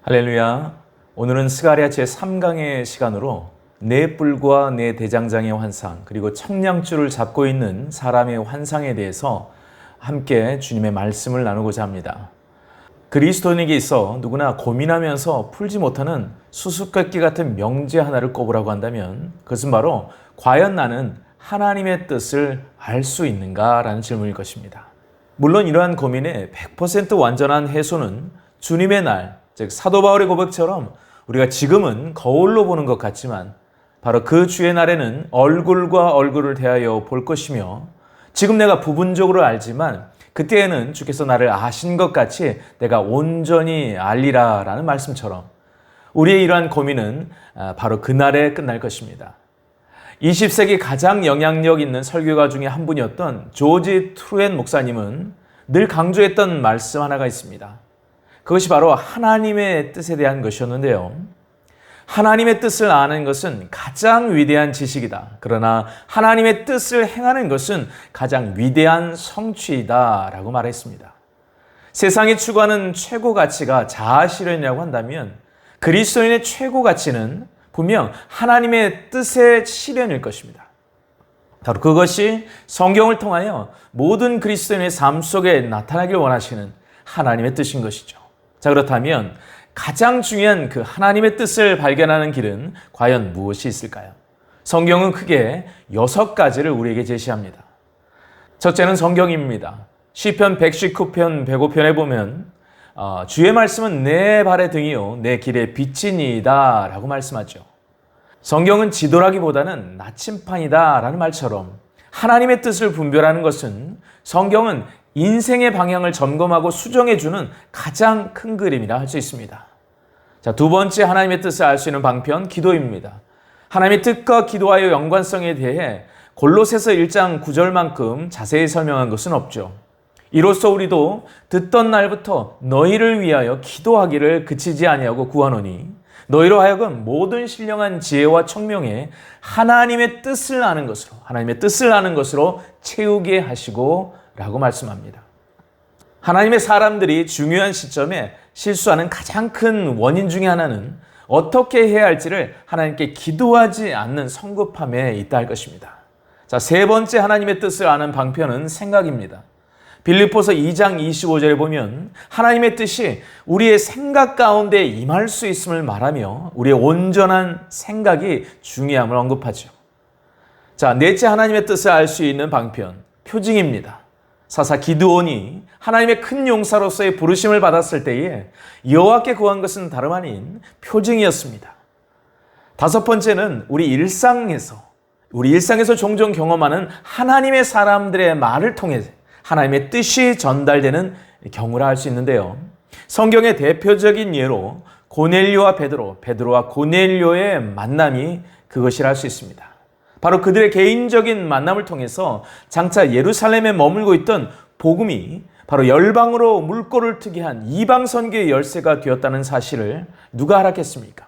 할렐루야. 오늘은 스가랴 제3강의 시간으로 네 뿔과 네 대장장의 환상, 그리고 청량줄을 잡고 있는 사람의 환상에 대해서 함께 주님의 말씀을 나누고자 합니다. 그리스도인에게 있어 누구나 고민하면서 풀지 못하는 수수께끼 같은 명제 하나를 꼽으라고 한다면 그것은 바로 과연 나는 하나님의 뜻을 알 수 있는가? 라는 질문일 것입니다. 물론 이러한 고민의 100% 완전한 해소는 주님의 날, 즉 사도 바울의 고백처럼 우리가 지금은 거울로 보는 것 같지만 바로 그 주의 날에는 얼굴과 얼굴을 대하여 볼 것이며 지금 내가 부분적으로 알지만 그때에는 주께서 나를 아신 것 같이 내가 온전히 알리라 라는 말씀처럼 우리의 이러한 고민은 바로 그날에 끝날 것입니다. 20세기 가장 영향력 있는 설교가 중에 한 분이었던 조지 트루엔 목사님은 늘 강조했던 말씀 하나가 있습니다. 그것이 바로 하나님의 뜻에 대한 것이었는데요. 하나님의 뜻을 아는 것은 가장 위대한 지식이다. 그러나 하나님의 뜻을 행하는 것은 가장 위대한 성취이다 라고 말했습니다. 세상이 추구하는 최고 가치가 자아 실현이라고 한다면 그리스도인의 최고 가치는 분명 하나님의 뜻의 실현일 것입니다. 바로 그것이 성경을 통하여 모든 그리스도인의 삶 속에 나타나길 원하시는 하나님의 뜻인 것이죠. 자, 그렇다면 가장 중요한 그 하나님의 뜻을 발견하는 길은 과연 무엇이 있을까요? 성경은 크게 6가지를 우리에게 제시합니다. 첫째는 성경입니다. 시편 119편 105편에 보면 주의 말씀은 내 발의 등이요 내 길의 빛이니이다 라고 말씀하죠. 성경은 지도라기보다는 나침판이다 라는 말처럼 하나님의 뜻을 분별하는 것은 성경은 인생의 방향을 점검하고 수정해주는 가장 큰 그림이라 할 수 있습니다. 자, 두 번째 하나님의 뜻을 알 수 있는 방편, 기도입니다. 하나님의 뜻과 기도와의 연관성에 대해 골로새서 1장 9절만큼 자세히 설명한 것은 없죠. 이로써 우리도 듣던 날부터 너희를 위하여 기도하기를 그치지 아니하고 구하노니 너희로 하여금 모든 신령한 지혜와 총명에 하나님의 뜻을 아는 것으로 채우게 하시고 라고 말씀합니다. 하나님의 사람들이 중요한 시점에 실수하는 가장 큰 원인 중에 하나는 어떻게 해야 할지를 하나님께 기도하지 않는 성급함에 있다 할 것입니다. 자, 세 번째 하나님의 뜻을 아는 방편은 생각입니다. 빌립보서 2장 25절에 보면 하나님의 뜻이 우리의 생각 가운데 임할 수 있음을 말하며 우리의 온전한 생각이 중요함을 언급하죠. 자, 넷째 하나님의 뜻을 알 수 있는 방편, 표징입니다. 사사 기드온이 하나님의 큰 용사로서의 부르심을 받았을 때에 여호와께 구한 것은 다름 아닌 표징이었습니다. 다섯 번째는 우리 일상에서 종종 경험하는 하나님의 사람들의 말을 통해 하나님의 뜻이 전달되는 경우라 할 수 있는데요. 성경의 대표적인 예로 고넬료와 베드로와 고넬료의 만남이 그것이라 할 수 있습니다. 바로 그들의 개인적인 만남을 통해서 장차 예루살렘에 머물고 있던 복음이 바로 열방으로 물꼬를 트게 한 이방 선교의 열쇠가 되었다는 사실을 누가 알았겠습니까?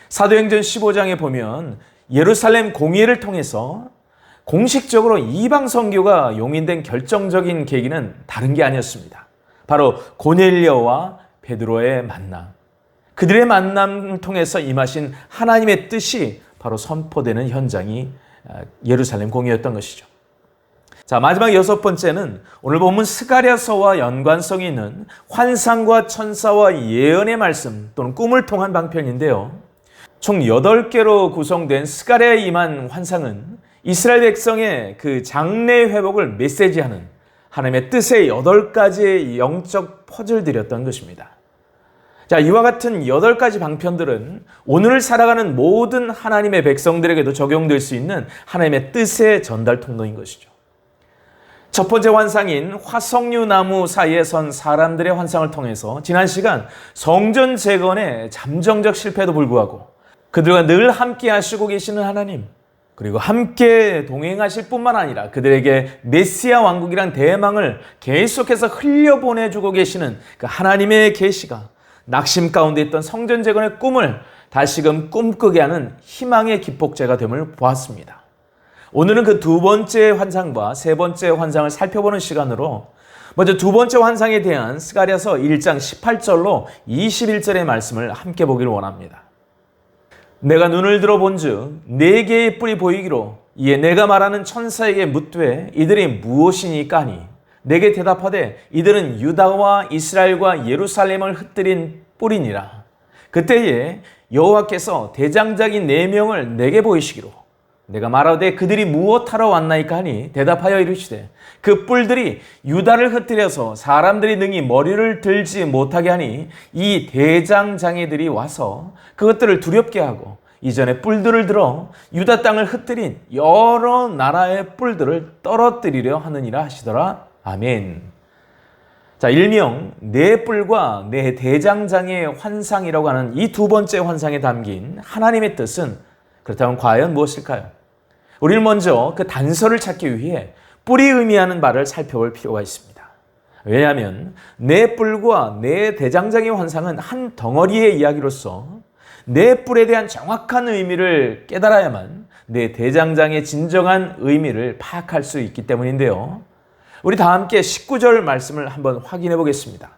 사도행전 15장에 보면 예루살렘 공회를 통해서 공식적으로 이방 선교가 용인된 결정적인 계기는 다른 게 아니었습니다. 바로 고넬료와 베드로의 만남. 그들의 만남을 통해서 임하신 하나님의 뜻이 바로 선포되는 현장이 예루살렘 공회였던 것이죠. 자, 마지막 여섯 번째는 오늘 본문 스가랴서와 연관성이 있는 환상과 천사와 예언의 말씀 또는 꿈을 통한 방편인데요. 총 8개로 구성된 스가랴에 임한 환상은 이스라엘 백성의 그 장래 회복을 메시지하는 하나님의 뜻의 8가지의 영적 퍼즐들이었던 것입니다. 자, 이와 같은 8가지 방편들은 오늘을 살아가는 모든 하나님의 백성들에게도 적용될 수 있는 하나님의 뜻의 전달 통로인 것이죠. 첫 번째 환상인 화석류 나무 사이에 선 사람들의 환상을 통해서 지난 시간 성전 재건의 잠정적 실패에도 불구하고 그들과 늘 함께 하시고 계시는 하나님, 그리고 함께 동행하실 뿐만 아니라 그들에게 메시아 왕국이란 대망을 계속해서 흘려보내주고 계시는 그 하나님의 계시가 낙심 가운데 있던 성전 재건의 꿈을 다시금 꿈꾸게 하는 희망의 기폭제가 됨을 보았습니다. 오늘은 그 두 번째 환상과 세 번째 환상을 살펴보는 시간으로 먼저 두 번째 환상에 대한 스가랴서 1장 18절로 21절의 말씀을 함께 보기를 원합니다. 내가 눈을 들어 본즉 네 개의 뿔이 보이기로 이에 내가 말하는 천사에게 묻되 이들이 무엇이니까 하니 내게 대답하되 이들은 유다와 이스라엘과 예루살렘을 흩뜨린 뿔이니라. 그때에 여호와께서 대장장이 4명을 내게 보이시기로 내가 말하되 그들이 무엇하러 왔나이까 하니 대답하여 이르시되 그 뿔들이 유다를 흩뜨려서 사람들이 능히 머리를 들지 못하게 하니 이 대장장이들이 와서 그것들을 두렵게 하고 이전에 뿔들을 들어 유다 땅을 흩뜨린 여러 나라의 뿔들을 떨어뜨리려 하느니라 하시더라. 아멘. 자, 일명 네 뿔과 네 대장장이의 환상이라고 하는 이 두 번째 환상에 담긴 하나님의 뜻은 그렇다면 과연 무엇일까요? 우리는 먼저 그 단서를 찾기 위해 뿔이 의미하는 바를 살펴볼 필요가 있습니다. 왜냐하면 네 뿔과 네 대장장이의 환상은 한 덩어리의 이야기로서 네 뿔에 대한 정확한 의미를 깨달아야만 네 대장장이의 진정한 의미를 파악할 수 있기 때문인데요. 우리 다 함께 19절 말씀을 한번 확인해 보겠습니다.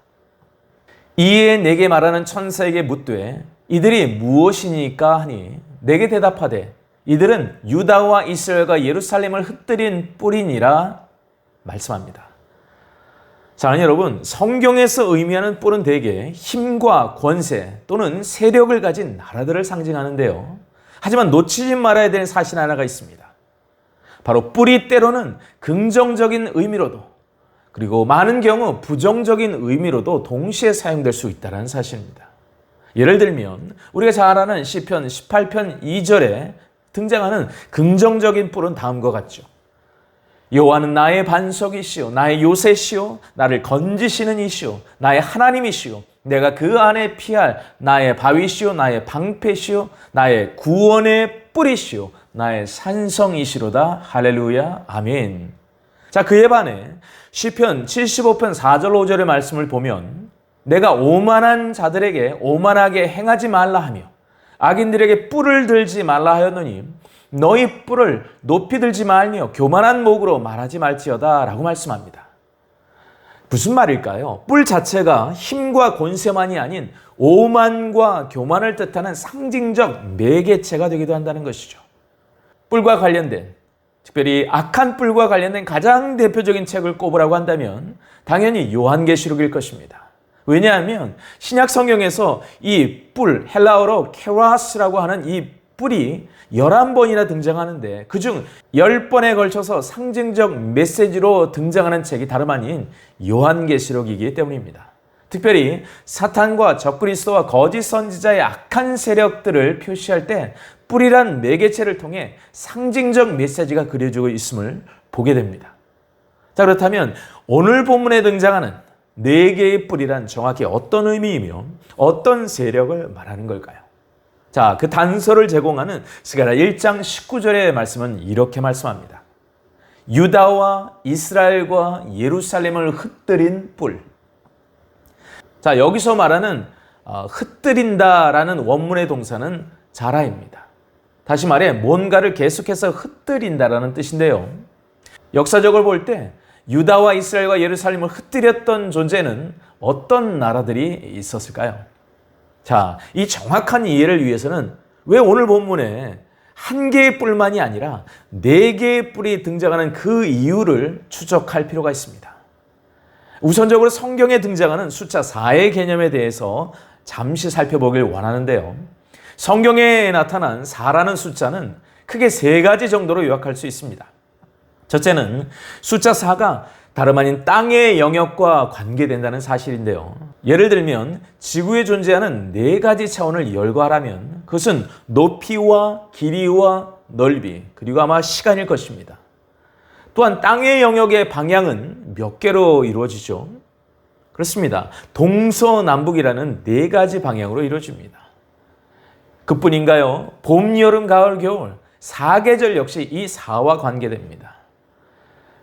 이에 내게 말하는 천사에게 묻되 이들이 무엇이니까 하니 내게 대답하되 이들은 유다와 이스라엘과 예루살렘을 흩뜨린 뿔이니라 말씀합니다. 자, 여러분, 성경에서 의미하는 뿔은 대개 힘과 권세 또는 세력을 가진 나라들을 상징하는데요. 하지만 놓치지 말아야 되는 사실 하나가 있습니다. 바로 뿔이 때로는 긍정적인 의미로도 그리고 많은 경우 부정적인 의미로도 동시에 사용될 수 있다는 사실입니다. 예를 들면 우리가 잘 아는 시편 18편 2절에 등장하는 긍정적인 뿔은 다음과 같죠. 여호와는 나의 반석이시오 나의 요새시오 나를 건지시는 이시오 나의 하나님이시오 내가 그 안에 피할 나의 바위시오 나의 방패시오 나의 구원의 뿔이시오 나의 산성이시로다. 할렐루야. 아멘. 자, 그에 반해 시편 75편 4절 5절의 말씀을 보면 내가 오만한 자들에게 오만하게 행하지 말라 하며 악인들에게 뿔을 들지 말라 하였노니 너희 뿔을 높이 들지 말며 교만한 목으로 말하지 말지어다 라고 말씀합니다. 무슨 말일까요? 뿔 자체가 힘과 권세만이 아닌 오만과 교만을 뜻하는 상징적 매개체가 되기도 한다는 것이죠. 뿔과 관련된, 특별히 악한 뿔과 관련된 가장 대표적인 책을 꼽으라고 한다면 당연히 요한계시록일 것입니다. 왜냐하면 신약 성경에서 이 뿔, 헬라어로 케라스라고 하는 이 뿔이 11번이나 등장하는데 그중 10번에 걸쳐서 상징적 메시지로 등장하는 책이 다름 아닌 요한계시록이기 때문입니다. 특별히 사탄과 적그리스도와 거짓 선지자의 악한 세력들을 표시할 때 뿔이란 매개체를 통해 상징적 메시지가 그려지고 있음을 보게 됩니다. 자, 그렇다면 오늘 본문에 등장하는 네 개의 뿔이란 정확히 어떤 의미이며 어떤 세력을 말하는 걸까요? 자, 그 단서를 제공하는 스가랴 1장 19절의 말씀은 이렇게 말씀합니다. 유다와 이스라엘과 예루살렘을 흩뜨린 뿔. 자, 여기서 말하는 흩뜨린다라는 원문의 동사는 자라입니다. 다시 말해 뭔가를 계속해서 흩뜨린다라는 뜻인데요. 역사적으로 볼 때 유다와 이스라엘과 예루살렘을 흩뜨렸던 존재는 어떤 나라들이 있었을까요? 자, 이 정확한 이해를 위해서는 왜 오늘 본문에 한 개의 뿔만이 아니라 네 개의 뿔이 등장하는 그 이유를 추적할 필요가 있습니다. 우선적으로 성경에 등장하는 숫자 4의 개념에 대해서 잠시 살펴보길 원하는데요. 성경에 나타난 4라는 숫자는 크게 3가지 정도로 요약할 수 있습니다. 첫째는 숫자 4가 다름 아닌 땅의 영역과 관계된다는 사실인데요. 예를 들면 지구에 존재하는 4가지 차원을 열거하라면 그것은 높이와 길이와 넓이 그리고 아마 시간일 것입니다. 또한 땅의 영역의 방향은 몇 개로 이루어지죠? 그렇습니다. 동서남북이라는 4가지 방향으로 이루어집니다. 그뿐인가요? 봄, 여름, 가을, 겨울 4계절 역시 이 4와 관계됩니다.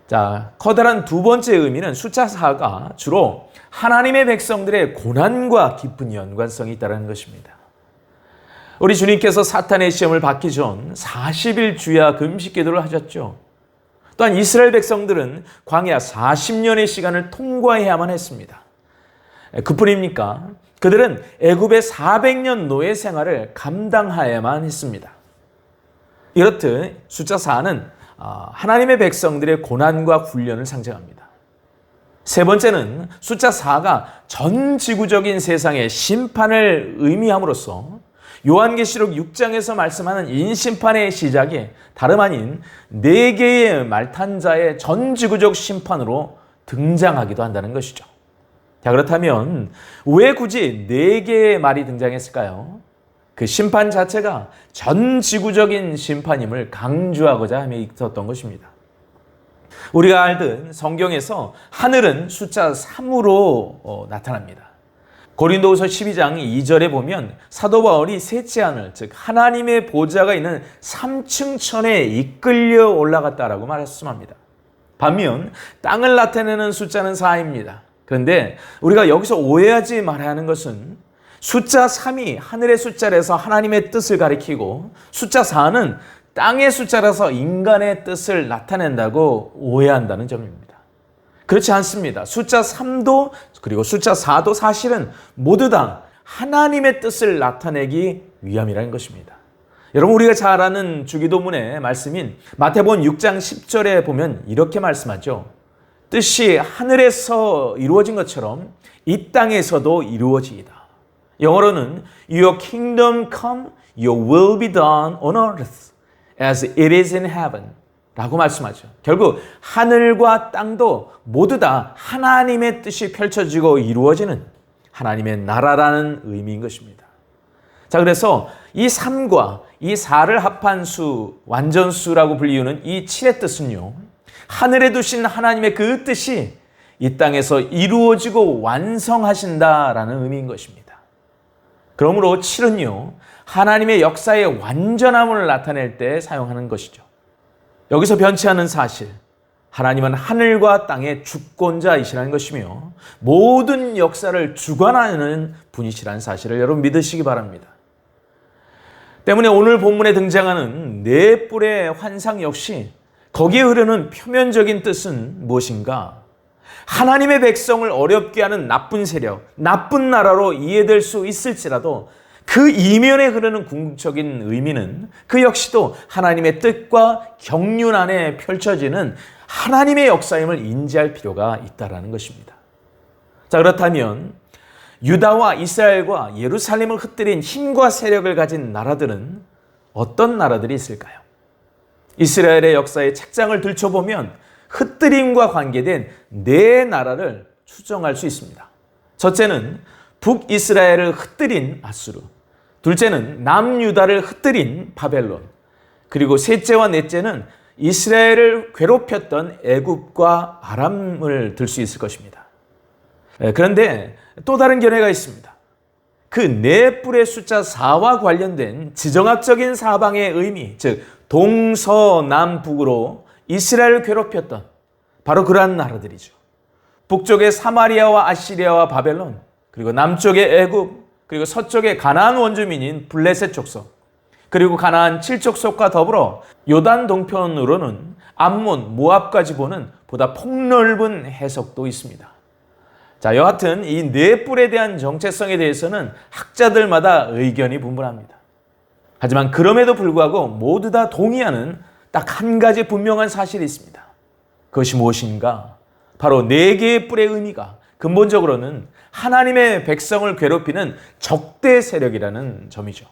자, 커다란 두 번째 의미는 숫자 4가 주로 하나님의 백성들의 고난과 깊은 연관성이 있다는 것입니다. 우리 주님께서 사탄의 시험을 받기 전 40일 주야 금식 기도를 하셨죠. 또한 이스라엘 백성들은 광야 40년의 시간을 통과해야만 했습니다. 그뿐입니까? 그들은 애굽의 400년 노예 생활을 감당해야만 했습니다. 이렇듯 숫자 4는 하나님의 백성들의 고난과 훈련을 상징합니다. 세 번째는 숫자 4가 전 지구적인 세상의 심판을 의미함으로써 요한계시록 6장에서 말씀하는 인심판의 시작이 다름 아닌 4개의 말탄자의 전 지구적 심판으로 등장하기도 한다는 것이죠. 자, 그렇다면 왜 굳이 4개의 말이 등장했을까요? 그 심판 자체가 전 지구적인 심판임을 강조하고자 함에 있었던 것입니다. 우리가 알듯 성경에서 하늘은 숫자 3으로 나타납니다. 고린도후서 12장 2절에 보면 사도 바울이 셋째 하늘, 즉 하나님의 보좌가 있는 3층 천에 이끌려 올라갔다라고 말씀합니다. 반면 땅을 나타내는 숫자는 4입니다. 그런데 우리가 여기서 오해하지 말아야 하는 것은 숫자 3이 하늘의 숫자라서 하나님의 뜻을 가리키고 숫자 4는 땅의 숫자라서 인간의 뜻을 나타낸다고 오해한다는 점입니다. 그렇지 않습니다. 숫자 3도 그리고 숫자 4도 사실은 모두 다 하나님의 뜻을 나타내기 위함이라는 것입니다. 여러분, 우리가 잘 아는 주기도문의 말씀인 마태복음 6장 10절에 보면 이렇게 말씀하죠. 뜻이 하늘에서 이루어진 것처럼 이 땅에서도 이루어지이다. 영어로는 Your kingdom come, your will be done on earth as it is in heaven 라고 말씀하죠. 결국 하늘과 땅도 모두 다 하나님의 뜻이 펼쳐지고 이루어지는 하나님의 나라라는 의미인 것입니다. 자, 그래서 이 3과 이 4를 합한 수, 완전수라고 불리우는 이 7의 뜻은요, 하늘에 두신 하나님의 그 뜻이 이 땅에서 이루어지고 완성하신다라는 의미인 것입니다. 그러므로 7은요, 하나님의 역사의 완전함을 나타낼 때 사용하는 것이죠. 여기서 변치 않은 사실, 하나님은 하늘과 땅의 주권자이시라는 것이며 모든 역사를 주관하는 분이시라는 사실을 여러분 믿으시기 바랍니다. 때문에 오늘 본문에 등장하는 네 뿔의 환상 역시 거기에 흐르는 표면적인 뜻은 무엇인가? 하나님의 백성을 어렵게 하는 나쁜 세력, 나쁜 나라로 이해될 수 있을지라도 그 이면에 흐르는 궁극적인 의미는 그 역시도 하나님의 뜻과 경륜 안에 펼쳐지는 하나님의 역사임을 인지할 필요가 있다는 것입니다. 자, 그렇다면 유다와 이스라엘과 예루살렘을 흩뜨린 힘과 세력을 가진 나라들은 어떤 나라들이 있을까요? 이스라엘의 역사의 책장을 들춰보면 흩뜨림과 관계된 네 나라를 추정할 수 있습니다. 첫째는 북이스라엘을 흩뜨린 아수르, 둘째는 남유다를 흩뜨린 바벨론, 그리고 셋째와 넷째는 이스라엘을 괴롭혔던 애굽과 아람을 들 수 있을 것입니다. 그런데 또 다른 견해가 있습니다. 그 네 뿔의 숫자 4와 관련된 지정학적인 사방의 의미, 즉 동서남북으로 이스라엘을 괴롭혔던 바로 그러한 나라들이죠. 북쪽의 사마리아와 아시리아와 바벨론, 그리고 남쪽의 애굽, 그리고 서쪽의 가나안 원주민인 블레셋 족속, 그리고 가나안 7족속과 더불어 요단 동편으로는 암몬, 모압까지 보는 보다 폭넓은 해석도 있습니다. 자, 여하튼 이 네 뿔에 대한 정체성에 대해서는 학자들마다 의견이 분분합니다. 하지만 그럼에도 불구하고 모두 다 동의하는 딱 한 가지 분명한 사실이 있습니다. 그것이 무엇인가? 바로 네 개의 뿔의 의미가 근본적으로는 하나님의 백성을 괴롭히는 적대 세력이라는 점이죠.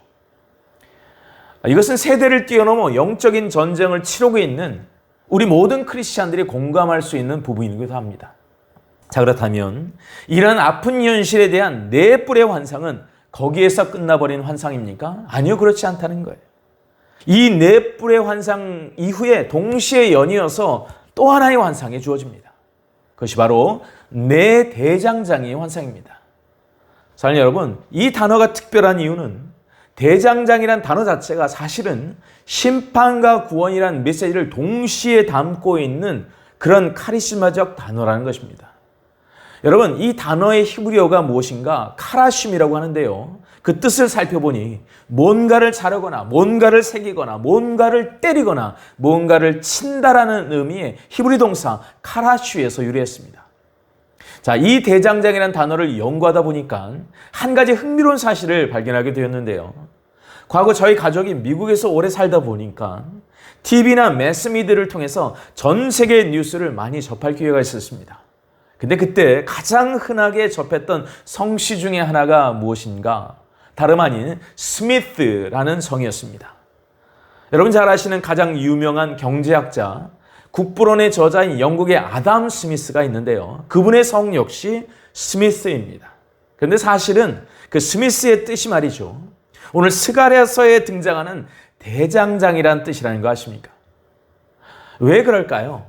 이것은 세대를 뛰어넘어 영적인 전쟁을 치르고 있는 우리 모든 크리스찬들이 공감할 수 있는 부분이기도 합니다. 자, 그렇다면 이런 아픈 현실에 대한 네 뿔의 환상은 거기에서 끝나버린 환상입니까? 아니요, 그렇지 않다는 거예요. 이 네 뿔의 환상 이후에 동시에 연이어서 또 하나의 환상이 주어집니다. 그것이 바로 네 대장장이의 환상입니다. 사랑하는 여러분, 이 단어가 특별한 이유는 대장장이란 단어 자체가 사실은 심판과 구원이라는 메시지를 동시에 담고 있는 그런 카리스마적 단어라는 것입니다. 여러분, 이 단어의 히브리어가 무엇인가? 카라심이라고 하는데요. 그 뜻을 살펴보니 뭔가를 자르거나 뭔가를 새기거나 뭔가를 때리거나 뭔가를 친다라는 의미의 히브리 동사 카라슈에서 유래했습니다. 자, 이 대장장이라는 단어를 연구하다 보니까 한 가지 흥미로운 사실을 발견하게 되었는데요. 과거 저희 가족이 미국에서 오래 살다 보니까 TV나 매스미디어를 통해서 전 세계 뉴스를 많이 접할 기회가 있었습니다. 근데 그때 가장 흔하게 접했던 성씨 중에 하나가 무엇인가? 다름 아닌 스미스라는 성이었습니다. 여러분 잘 아시는 가장 유명한 경제학자, 국부론의 저자인 영국의 아담 스미스가 있는데요. 그분의 성 역시 스미스입니다. 그런데 사실은 그 스미스의 뜻이 말이죠. 오늘 스가랴서에 등장하는 대장장이란 뜻이라는 거 아십니까? 왜 그럴까요?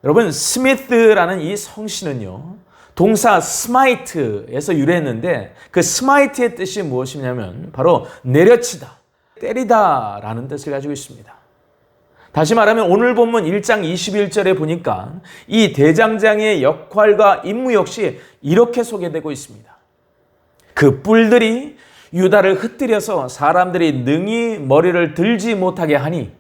여러분, 스미스라는 이 성씨는요, 동사 스마이트에서 유래했는데 그 스마이트의 뜻이 무엇이냐면 바로 내려치다, 때리다 라는 뜻을 가지고 있습니다. 다시 말하면 오늘 본문 1장 21절에 보니까 이 대장장이의 역할과 임무 역시 이렇게 소개되고 있습니다. 그 뿔들이 유다를 흩뜨려서 사람들이 능히 머리를 들지 못하게 하니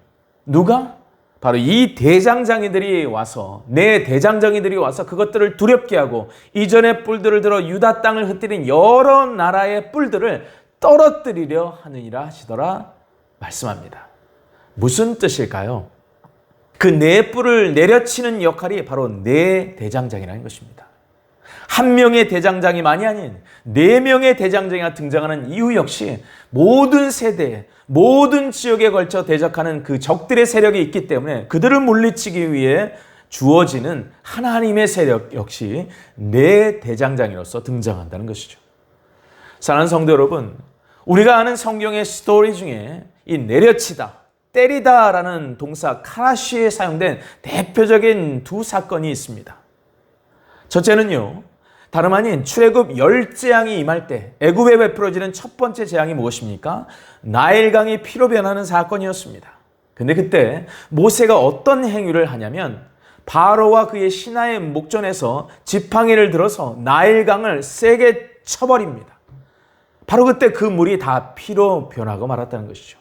누가? 바로 이 대장장이들이 와서 내 대장장이들이 와서 그것들을 두렵게 하고 이전의 뿔들을 들어 유다 땅을 흩뜨린 여러 나라의 뿔들을 떨어뜨리려 하느니라 하시더라 말씀합니다. 무슨 뜻일까요? 그 네 뿔을 내려치는 역할이 바로 네 대장장이라는 것입니다. 한 명의 대장장이만이 아닌 네 명의 대장장이가 등장하는 이유 역시 모든 세대에 모든 지역에 걸쳐 대적하는 그 적들의 세력이 있기 때문에 그들을 물리치기 위해 주어지는 하나님의 세력 역시 네 대장장이로서 등장한다는 것이죠. 사랑하는 성도 여러분, 우리가 아는 성경의 스토리 중에 이 내려치다, 때리다라는 동사 카라시에 사용된 대표적인 두 사건이 있습니다. 첫째는요, 다름 아닌 출애굽 10재앙이 임할 때 애굽에 베풀어지는 첫 번째 재앙이 무엇입니까? 나일강이 피로 변하는 사건이었습니다. 근데 그때 모세가 어떤 행위를 하냐면 바로와 그의 신하의 목전에서 지팡이를 들어서 나일강을 세게 쳐버립니다. 바로 그때 그 물이 다 피로 변하고 말았다는 것이죠.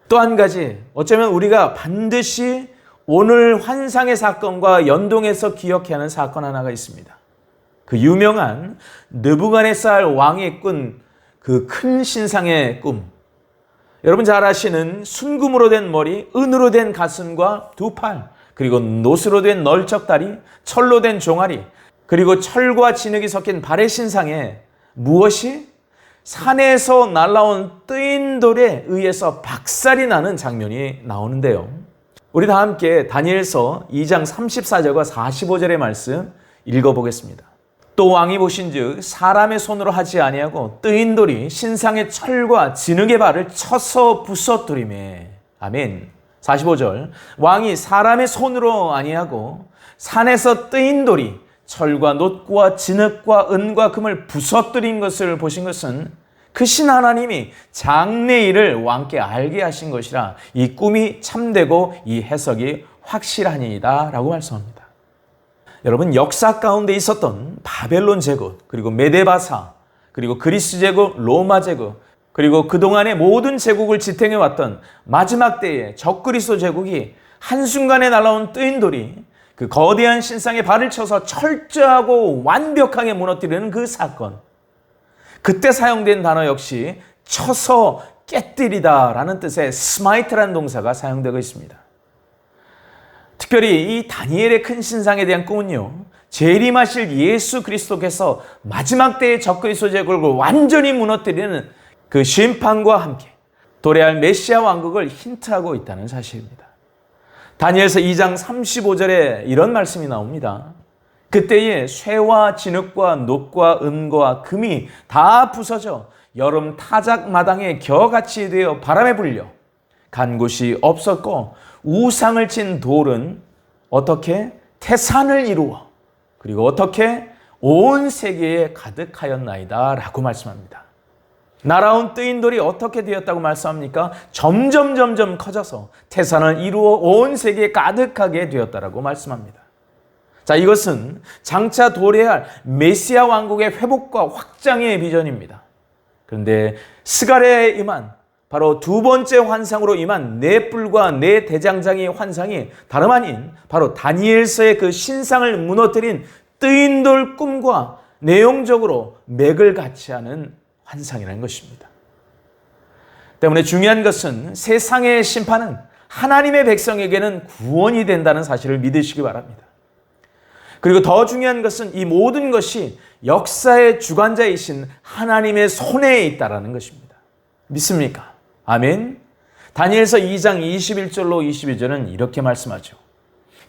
또 한 가지, 어쩌면 우리가 반드시 오늘 환상의 사건과 연동해서 기억해야 하는 사건 하나가 있습니다. 그 유명한 느부갓네살 왕이 꾼 그 큰 신상의 꿈. 여러분 잘 아시는 순금으로 된 머리, 은으로 된 가슴과 두 팔, 그리고 노스로 된 널쩍다리, 철로 된 종아리, 그리고 철과 진흙이 섞인 발의 신상에 무엇이? 산에서 날아온 뜨인 돌에 의해서 박살이 나는 장면이 나오는데요. 우리 다 함께 다니엘서 2장 34절과 45절의 말씀 읽어보겠습니다. 또 왕이 보신즉 사람의 손으로 하지 아니하고 뜨인 돌이 신상의 철과 진흙의 발을 쳐서 부서뜨리매. 아멘. 45절. 왕이 사람의 손으로 아니하고 산에서 뜨인 돌이 철과 놋과 진흙과 은과 금을 부서뜨린 것을 보신 것은 그 신 하나님이 장래일을 왕께 알게 하신 것이라 이 꿈이 참되고 이 해석이 확실하니이다 라고 말씀합니다. 여러분, 역사 가운데 있었던 바벨론 제국, 그리고 메데바사, 그리고 그리스 제국, 로마 제국, 그리고 그동안의 모든 제국을 지탱해왔던 마지막 때의 적그리스도 제국이 한순간에 날아온 뜨인 돌이 그 거대한 신상에 발을 쳐서 철저하고 완벽하게 무너뜨리는 그 사건. 그때 사용된 단어 역시 쳐서 깨뜨리다 라는 뜻의 스마이트라는 동사가 사용되고 있습니다. 특별히 이 다니엘의 큰 신상에 대한 꿈은요, 재림하실 예수 그리스도께서 마지막 때의 적그리스도 제국을 완전히 무너뜨리는 그 심판과 함께 도래할 메시아 왕국을 힌트하고 있다는 사실입니다. 다니엘서 2장 35절에 이런 말씀이 나옵니다. 그때에 쇠와 진흙과 놋과 은과 금이 다 부서져 여름 타작 마당에 겨같이 되어 바람에 불려 간 곳이 없었고 우상을 친 돌은 어떻게 태산을 이루어 그리고 어떻게 온 세계에 가득하였나이다 라고 말씀합니다. 날아온 뜨인 돌이 어떻게 되었다고 말씀합니까? 점점 커져서 태산을 이루어 온 세계에 가득하게 되었다라고 말씀합니다. 자, 이것은 장차 도래할 메시아 왕국의 회복과 확장의 비전입니다. 그런데 스가랴에 임한 바로 두 번째 환상으로 임한 네 뿔과 네 대장장이의 환상이 다름 아닌 바로 다니엘서의 그 신상을 무너뜨린 뜨인 돌 꿈과 내용적으로 맥을 같이 하는 환상이라는 것입니다. 때문에 중요한 것은 세상의 심판은 하나님의 백성에게는 구원이 된다는 사실을 믿으시기 바랍니다. 그리고 더 중요한 것은 이 모든 것이 역사의 주관자이신 하나님의 손에 있다는 것입니다. 믿습니까? 아멘. 다니엘서 2장 21절로 22절은 이렇게 말씀하죠.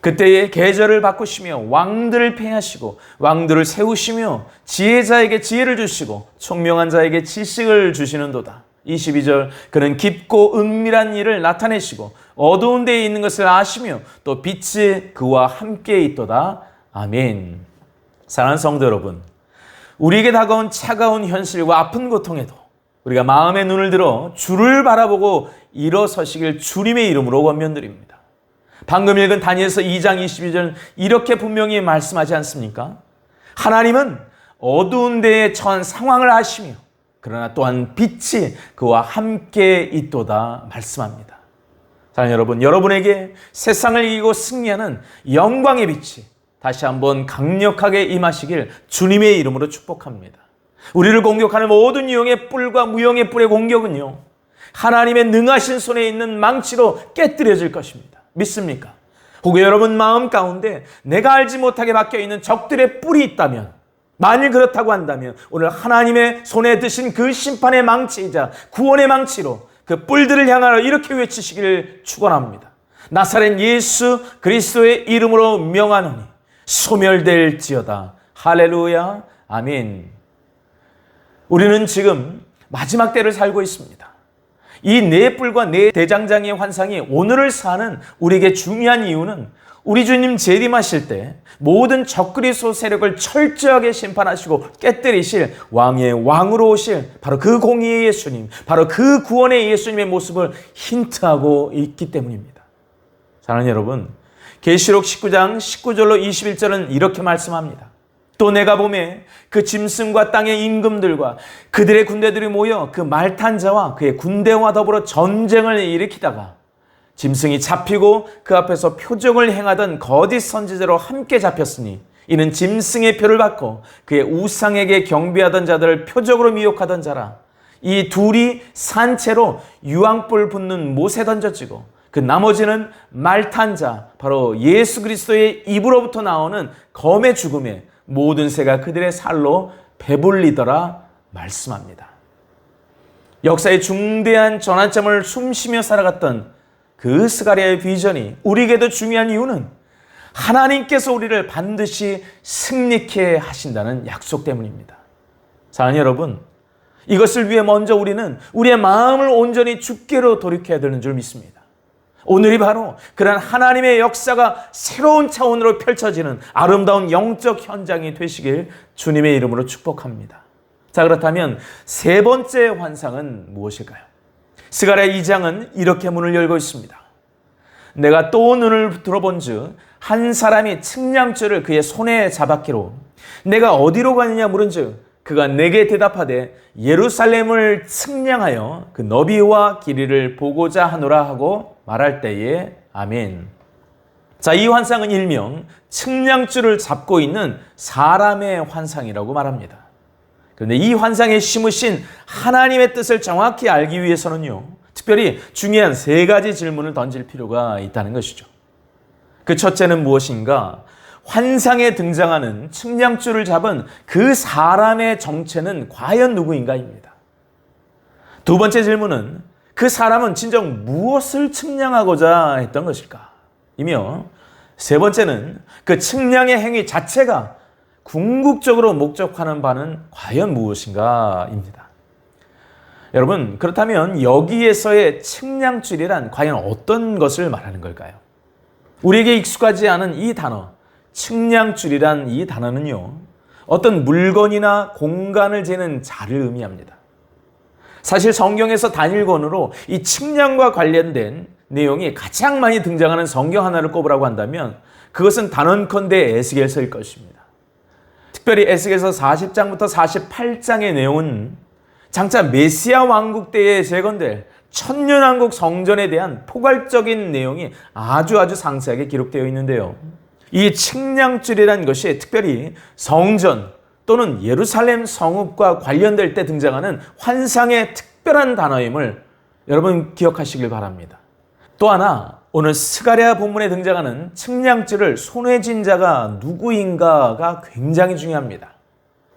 그때에 계절을 바꾸시며 왕들을 폐하시고 왕들을 세우시며 지혜자에게 지혜를 주시고 총명한 자에게 지식을 주시는도다. 22절 그는 깊고 은밀한 일을 나타내시고 어두운 데에 있는 것을 아시며 또 빛이 그와 함께 있도다. 아멘. 사랑하는 성도 여러분, 우리에게 다가온 차가운 현실과 아픈 고통에도 우리가 마음의 눈을 들어 주를 바라보고 일어서시길 주님의 이름으로 권면드립니다. 방금 읽은 다니엘서 2장 22절 이렇게 분명히 말씀하지 않습니까? 하나님은 어두운 데에 처한 상황을 아시며 그러나 또한 빛이 그와 함께 있도다 말씀합니다. 사랑하는 여러분, 여러분에게 세상을 이기고 승리하는 영광의 빛이 다시 한번 강력하게 임하시길 주님의 이름으로 축복합니다. 우리를 공격하는 모든 유형의 뿔과 무형의 뿔의 공격은요, 하나님의 능하신 손에 있는 망치로 깨뜨려질 것입니다. 믿습니까? 혹여 여러분 마음 가운데 내가 알지 못하게 박혀있는 적들의 뿔이 있다면, 만일 그렇다고 한다면 오늘 하나님의 손에 드신 그 심판의 망치이자 구원의 망치로 그 뿔들을 향하여 이렇게 외치시기를 축원합니다. 나사렛 예수 그리스도의 이름으로 명하노니 소멸될지어다. 할렐루야. 아멘. 우리는 지금 마지막 때를 살고 있습니다. 이 네 뿔과 네 대장장이의 환상이 오늘을 사는 우리에게 중요한 이유는 우리 주님 재림하실 때 모든 적그리스도 세력을 철저하게 심판하시고 깨뜨리실 왕의 왕으로 오실 바로 그 공의의 예수님, 바로 그 구원의 예수님의 모습을 힌트하고 있기 때문입니다. 사랑하는 여러분, 계시록 19장 19절로 21절은 이렇게 말씀합니다. 또 내가 보매 그 짐승과 땅의 임금들과 그들의 군대들이 모여 그 말 탄 자와 그의 군대와 더불어 전쟁을 일으키다가 짐승이 잡히고 그 앞에서 표적을 행하던 거짓 선지자로 함께 잡혔으니 이는 짐승의 표를 받고 그의 우상에게 경배하던 자들을 표적으로 미혹하던 자라. 이 둘이 산채로 유황불 붙는 못에 던져지고 그 나머지는 말 탄 자, 바로 예수 그리스도의 입으로부터 나오는 검의 죽음에 모든 새가 그들의 살로 배불리더라 말씀합니다. 역사의 중대한 전환점을 숨쉬며 살아갔던 그 스가랴의 비전이 우리에게도 중요한 이유는 하나님께서 우리를 반드시 승리케 하신다는 약속 때문입니다. 사랑하는 여러분, 이것을 위해 먼저 우리는 우리의 마음을 온전히 주께로 돌이켜야 되는 줄 믿습니다. 오늘이 바로 그런 하나님의 역사가 새로운 차원으로 펼쳐지는 아름다운 영적 현장이 되시길 주님의 이름으로 축복합니다. 자, 그렇다면 세 번째 환상은 무엇일까요? 스가랴 2장은 이렇게 문을 열고 있습니다. 내가 또 눈을 들어본 즉 한 사람이 측량줄을 그의 손에 잡았기로 내가 어디로 가느냐 물은 즉 그가 내게 대답하되 예루살렘을 측량하여 그 너비와 길이를 보고자 하노라 하고 말할 때에 아멘. 자, 이 환상은 일명 측량줄을 잡고 있는 사람의 환상이라고 말합니다. 그런데 이 환상에 심으신 하나님의 뜻을 정확히 알기 위해서는요, 특별히 중요한 세 가지 질문을 던질 필요가 있다는 것이죠. 그 첫째는 무엇인가? 환상에 등장하는 측량줄을 잡은 그 사람의 정체는 과연 누구인가입니다. 두 번째 질문은 그 사람은 진정 무엇을 측량하고자 했던 것일까? 이며 세 번째는 그 측량의 행위 자체가 궁극적으로 목적하는 바는 과연 무엇인가? 입니다. 여러분, 그렇다면 여기에서의 측량줄이란 과연 어떤 것을 말하는 걸까요? 우리에게 익숙하지 않은 이 단어, 측량줄이란 이 단어는요, 어떤 물건이나 공간을 재는 자를 의미합니다. 사실 성경에서 단일권으로 이 측량과 관련된 내용이 가장 많이 등장하는 성경 하나를 꼽으라고 한다면 그것은 단언컨대 에스겔서일 것입니다. 특별히 에스겔서 40장부터 48장의 내용은 장차 메시아 왕국 때에 재건될 천년왕국 성전에 대한 포괄적인 내용이 아주 상세하게 기록되어 있는데요. 이 측량줄이라는 것이 특별히 성전 또는 예루살렘 성읍과 관련될 때 등장하는 환상의 특별한 단어임을 여러분 기억하시길 바랍니다. 또 하나, 오늘 스가랴 본문에 등장하는 측량줄을 손에 쥔 자가 누구인가가 굉장히 중요합니다.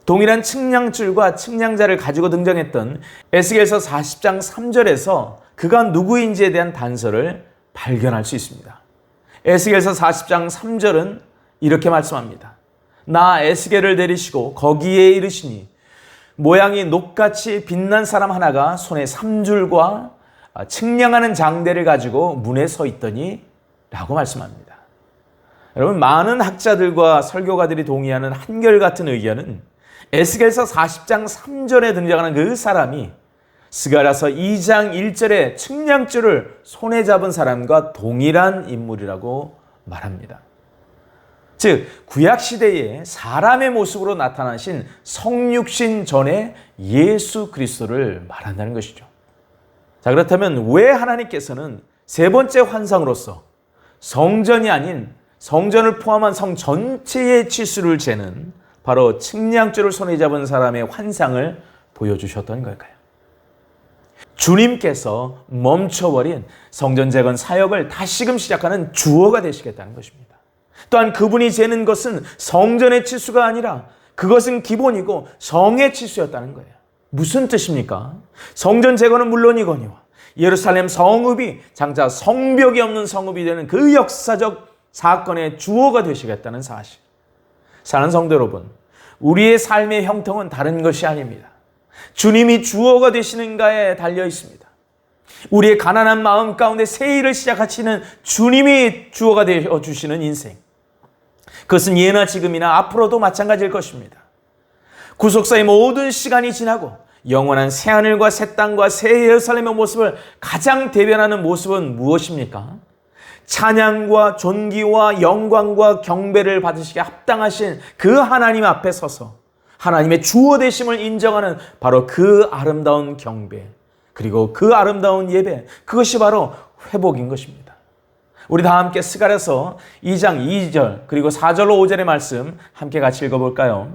동일한 측량줄과 측량자를 가지고 등장했던 에스겔서 40장 3절에서 그가 누구인지에 대한 단서를 발견할 수 있습니다. 에스겔서 40장 3절은 이렇게 말씀합니다. 나 에스겔을 내리시고 거기에 이르시니 모양이 녹같이 빛난 사람 하나가 손에 삼줄과 측량하는 장대를 가지고 문에 서 있더니 라고 말씀합니다. 여러분, 많은 학자들과 설교가들이 동의하는 한결같은 의견은 에스겔서 40장 3절에 등장하는 그 사람이 스가랴서 2장 1절에 측량줄을 손에 잡은 사람과 동일한 인물이라고 말합니다. 즉, 구약시대에 사람의 모습으로 나타나신 성육신 전에 예수 그리스도를 말한다는 것이죠. 자, 그렇다면 왜 하나님께서는 세 번째 환상으로서 성전이 아닌 성전을 포함한 성 전체의 치수를 재는 바로 측량줄을 손에 잡은 사람의 환상을 보여주셨던 걸까요? 주님께서 멈춰버린 성전 재건 사역을 다시금 시작하는 주어가 되시겠다는 것입니다. 또한 그분이 재는 것은 성전의 치수가 아니라 그것은 기본이고 성의 치수였다는 거예요. 무슨 뜻입니까? 성전 재건은 물론이거니와 예루살렘 성읍이 장차 성벽이 없는 성읍이 되는 그 역사적 사건의 주어가 되시겠다는 사실. 사랑하는 성도 여러분, 우리의 삶의 형통은 다른 것이 아닙니다. 주님이 주어가 되시는가에 달려 있습니다. 우리의 가난한 마음 가운데 새 일을 시작하시는 주님이 주어가 되어 주시는 인생. 그것은 예나 지금이나 앞으로도 마찬가지일 것입니다. 구속사의 모든 시간이 지나고 영원한 새하늘과 새 땅과 새 예루살렘의 모습을 가장 대변하는 모습은 무엇입니까? 찬양과 존귀와 영광과 경배를 받으시기에 합당하신 그 하나님 앞에 서서 하나님의 주어 되심을 인정하는 바로 그 아름다운 경배, 그리고 그 아름다운 예배, 그것이 바로 회복인 것입니다. 우리 다 함께 스가랴서 2장 2절 그리고 4절로 5절의 말씀 함께 같이 읽어볼까요?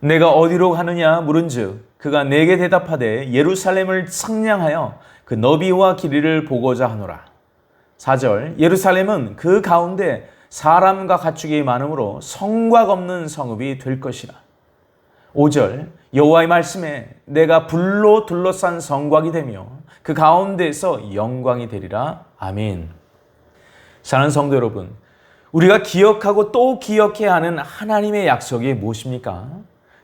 내가 어디로 가느냐 물은즉 그가 내게 대답하되 예루살렘을 측량하여 그 너비와 길이를 보고자 하노라. 4절, 예루살렘은 그 가운데 사람과 가축이 많으므로 성곽 없는 성읍이 될 것이라. 5절, 여호와의 말씀에 내가 불로 둘러싼 성곽이 되며 그 가운데에서 영광이 되리라. 아멘. 사랑하는 성도 여러분, 우리가 기억하고 또 기억해야 하는 하나님의 약속이 무엇입니까?